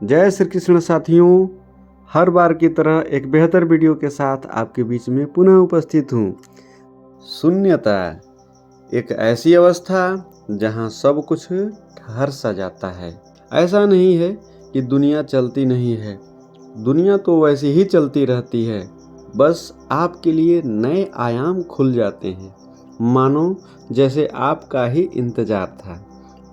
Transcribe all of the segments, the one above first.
जय श्री कृष्ण साथियों, हर बार की तरह एक बेहतर वीडियो के साथ आपके बीच में पुनः उपस्थित हूँ। शून्यता एक ऐसी अवस्था जहाँ सब कुछ ठहर सा जाता है। ऐसा नहीं है कि दुनिया चलती नहीं है, दुनिया तो वैसे ही चलती रहती है, बस आपके लिए नए आयाम खुल जाते हैं, मानो जैसे आपका ही इंतजार था।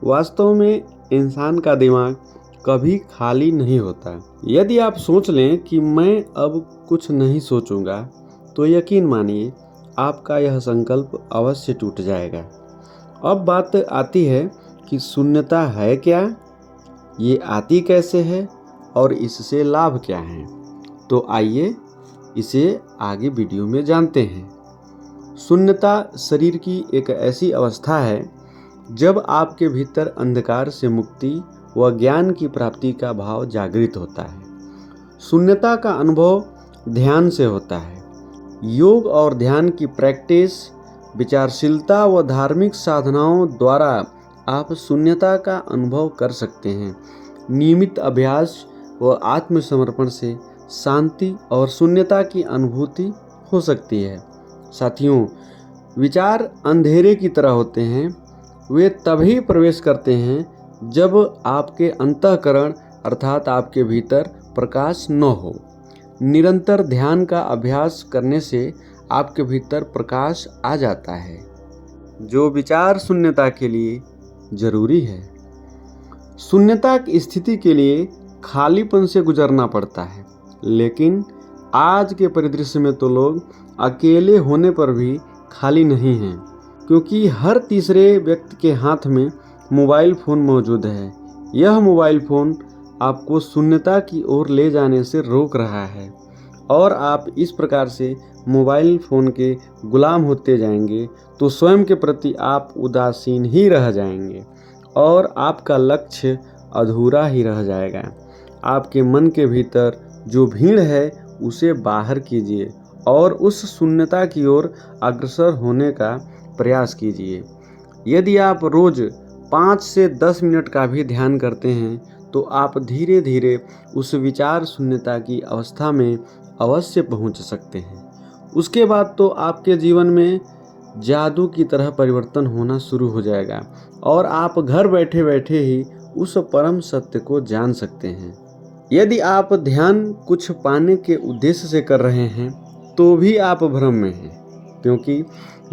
वास्तव में इंसान का दिमाग कभी खाली नहीं होता। यदि आप सोच लें कि मैं अब कुछ नहीं सोचूंगा, तो यकीन मानिए आपका यह संकल्प अवश्य टूट जाएगा। अब बात आती है कि शून्यता है क्या, ये आती कैसे है और इससे लाभ क्या हैं। तो आइए इसे आगे वीडियो में जानते हैं। शून्यता शरीर की एक ऐसी अवस्था है जब आपके भीतर अंधकार से मुक्ति व ज्ञान की प्राप्ति का भाव जागृत होता है। शून्यता का अनुभव ध्यान से होता है। योग और ध्यान की प्रैक्टिस, विचारशीलता व धार्मिक साधनाओं द्वारा आप शून्यता का अनुभव कर सकते हैं। नियमित अभ्यास व आत्मसमर्पण से शांति और शून्यता की अनुभूति हो सकती है। साथियों, विचार अंधेरे की तरह होते हैं। वे तभी प्रवेश करते हैं जब आपके अंतःकरण अर्थात आपके भीतर प्रकाश न हो। निरंतर ध्यान का अभ्यास करने से आपके भीतर प्रकाश आ जाता है, जो विचार शून्यता के लिए जरूरी है। शून्यता की स्थिति के लिए खालीपन से गुजरना पड़ता है, लेकिन आज के परिदृश्य में तो लोग अकेले होने पर भी खाली नहीं हैं, क्योंकि हर तीसरे व्यक्ति के हाथ में मोबाइल फ़ोन मौजूद है। यह मोबाइल फ़ोन आपको शून्यता की ओर ले जाने से रोक रहा है और आप इस प्रकार से मोबाइल फ़ोन के गुलाम होते जाएंगे तो स्वयं के प्रति आप उदासीन ही रह जाएंगे और आपका लक्ष्य अधूरा ही रह जाएगा। आपके मन के भीतर जो भीड़ है उसे बाहर कीजिए और उस शून्यता की ओर अग्रसर होने का प्रयास कीजिए। यदि आप रोज़ 5 से 10 मिनट का भी ध्यान करते हैं तो आप धीरे धीरे उस विचार शून्यता की अवस्था में अवश्य पहुंच सकते हैं। उसके बाद तो आपके जीवन में जादू की तरह परिवर्तन होना शुरू हो जाएगा और आप घर बैठे बैठे ही उस परम सत्य को जान सकते हैं। यदि आप ध्यान कुछ पाने के उद्देश्य से कर रहे हैं तो भी आप भ्रम में हैं, क्योंकि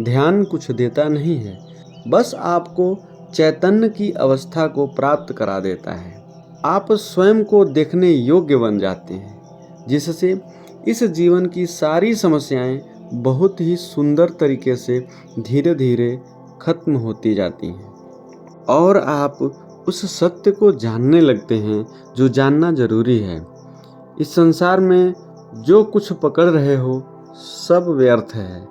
ध्यान कुछ देता नहीं है, बस आपको चैतन्य की अवस्था को प्राप्त करा देता है। आप स्वयं को देखने योग्य बन जाते हैं, जिससे इस जीवन की सारी समस्याएं बहुत ही सुंदर तरीके से धीरे धीरे खत्म होती जाती हैं और आप उस सत्य को जानने लगते हैं जो जानना जरूरी है। इस संसार में जो कुछ पकड़ रहे हो सब व्यर्थ है।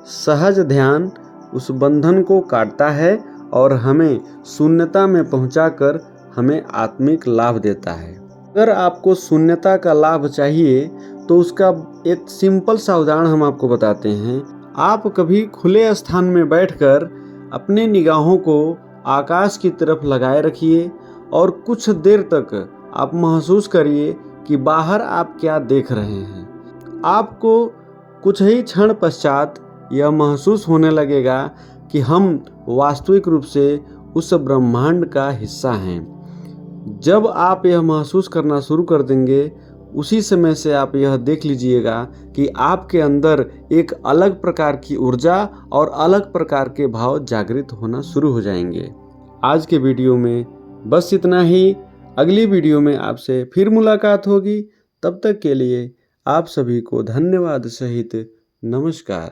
सहज ध्यान उस बंधन को काटता है और हमें शून्यता में पहुंचाकर हमें आत्मिक लाभ देता है। अगर आपको शून्यता का लाभ चाहिए तो उसका एक सिंपल सा उदाहरण हम आपको बताते हैं। आप कभी खुले स्थान में बैठकर अपने निगाहों को आकाश की तरफ लगाए रखिए और कुछ देर तक आप महसूस करिए कि बाहर आप क्या देख रहे हैं। आपको कुछ ही क्षण पश्चात यह महसूस होने लगेगा कि हम वास्तविक रूप से उस ब्रह्मांड का हिस्सा हैं। जब आप यह महसूस करना शुरू कर देंगे, उसी समय से आप यह देख लीजिएगा कि आपके अंदर एक अलग प्रकार की ऊर्जा और अलग प्रकार के भाव जागृत होना शुरू हो जाएंगे। आज के वीडियो में बस इतना ही। अगली वीडियो में आपसे फिर मुलाकात होगी। तब तक के लिए आप सभी को धन्यवाद सहित नमस्कार।